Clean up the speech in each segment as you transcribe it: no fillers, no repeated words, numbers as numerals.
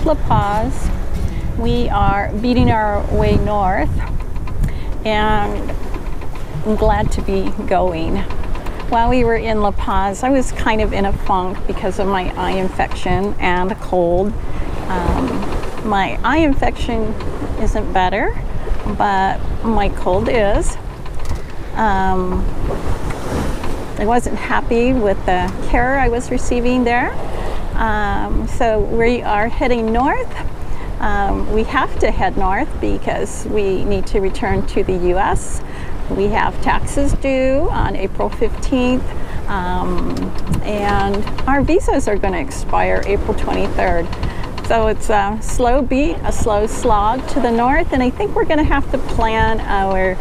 La Paz. We are beating our way north, and I'm glad to be going. While we were in La Paz, I was kind of in a funk because of my eye infection and a cold. My eye infection isn't better, but my cold is. I wasn't happy with the care I was receiving there. So we are heading north. We have to head north because we need to return to the U.S. We have taxes due on April 15th, and our visas are going to expire April 23rd. So it's a slow beat, a slow slog to the north, and I think we're going to have to plan our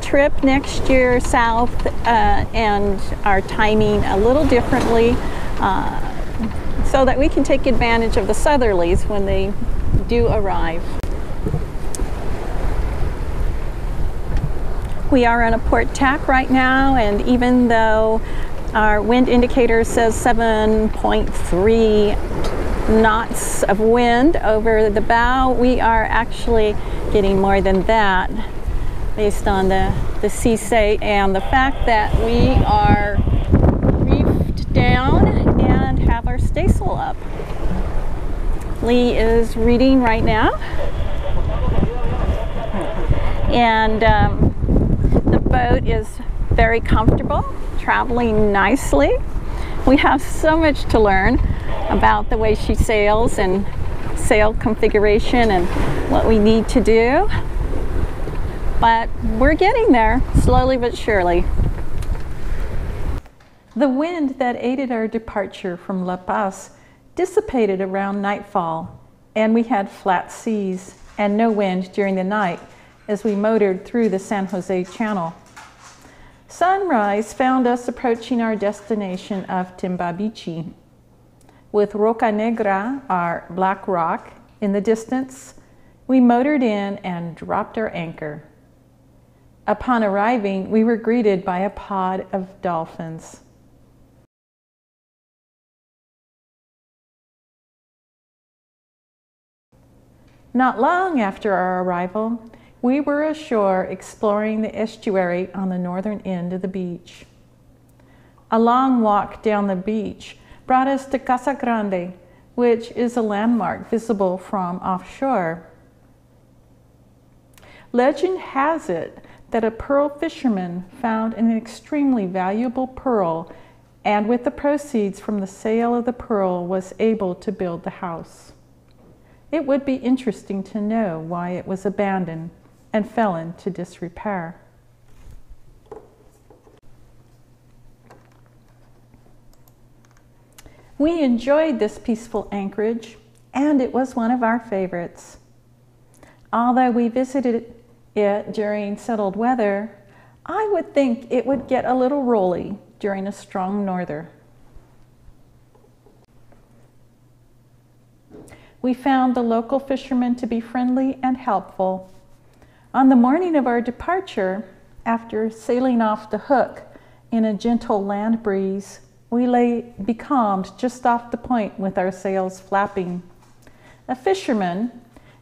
trip next year south and our timing a little differently so that we can take advantage of the southerlies when they do arrive. We are on a port tack right now, and even though our wind indicator says 7.3 knots of wind over the bow, we are actually getting more than that based on the sea state and the fact that we are reefed down and have our staysail up. Lee is reading right now, and the boat is very comfortable, traveling nicely. We have so much to learn about the way she sails and sail configuration and what we need to do, but we're getting there slowly but surely. The wind that aided our departure from La Paz dissipated around nightfall, and we had flat seas and no wind during the night as we motored through the San Jose Channel. Sunrise found us approaching our destination of Timbabiche, with Roca Negra, our black rock, in the distance. We motored in and dropped our anchor. Upon arriving, we were greeted by a pod of dolphins. Not long after our arrival, we were ashore exploring the estuary on the northern end of the beach. A long walk down the beach brought us to Casa Grande, which is a landmark visible from offshore. Legend has it that a pearl fisherman found an extremely valuable pearl, and with the proceeds from the sale of the pearl was able to build the house. It would be interesting to know why it was abandoned and fell into disrepair. We enjoyed this peaceful anchorage, and it was one of our favorites. Although we visited it during settled weather, I would think it would get a little rolly during a strong norther. We found the local fishermen to be friendly and helpful. On the morning of our departure, after sailing off the hook in a gentle land breeze, we lay becalmed just off the point with our sails flapping. A fisherman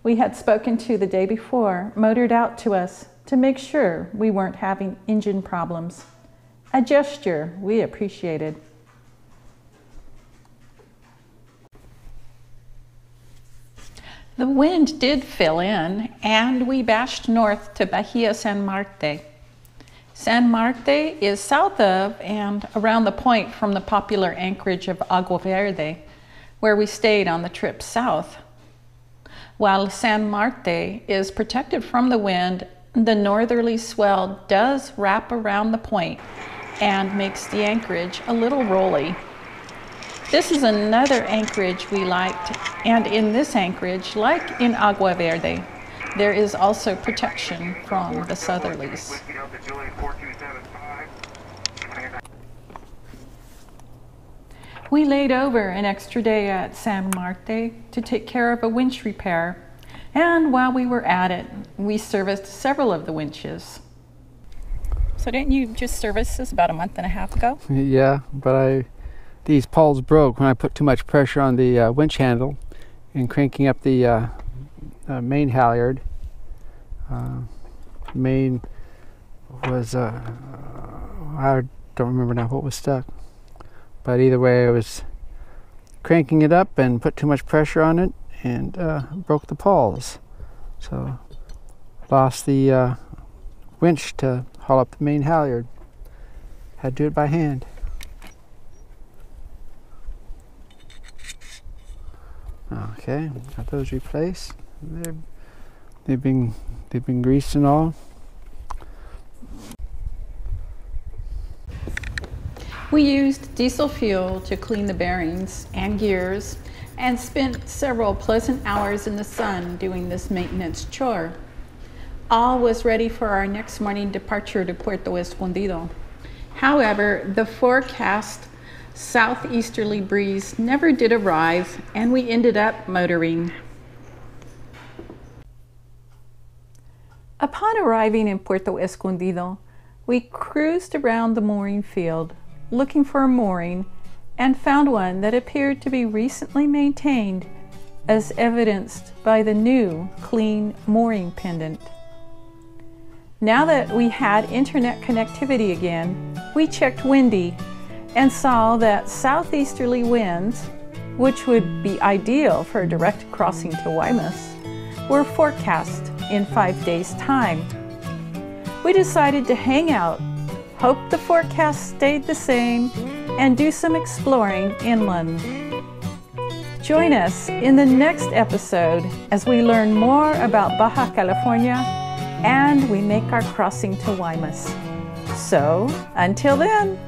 we had spoken to the day before motored out to us to make sure we weren't having engine problems, a gesture we appreciated. The wind did fill in, and we bashed north to Bahia San Marte. San Marte is south of and around the point from the popular anchorage of Agua Verde, where we stayed on the trip south. While San Marte is protected from the wind, the northerly swell does wrap around the point and makes the anchorage a little rolly. This is another anchorage we liked, and in this anchorage, like in Agua Verde, there is also protection from the southerlies. We laid over an extra day at San Marte to take care of a winch repair, and while we were at it, we serviced several of the winches. So didn't you just service this about a month and a half ago? Yeah, but these pawls broke when I put too much pressure on the winch handle, and cranking up the main halyard. Main was I don't remember now what was stuck, but either way I was cranking it up and put too much pressure on it and broke the pawls, so lost the winch to haul up the main halyard. Had to do it by hand. Okay, got those replaced. They've been greased and all. We used diesel fuel to clean the bearings and gears and spent several pleasant hours in the sun doing this maintenance chore. All was ready for our next morning departure to Puerto Escondido. However, the forecast southeasterly breeze never did arrive, and we ended up motoring. Upon arriving in Puerto Escondido, we cruised around the mooring field, looking for a mooring, and found one that appeared to be recently maintained, as evidenced by the new, clean mooring pendant. Now that we had internet connectivity again, we checked Windy and saw that southeasterly winds, which would be ideal for a direct crossing to Guaymas, were forecast in 5 days' time. We decided to hang out, hope the forecast stayed the same, and do some exploring inland. Join us in the next episode as we learn more about Baja California and we make our crossing to Guaymas. So, until then,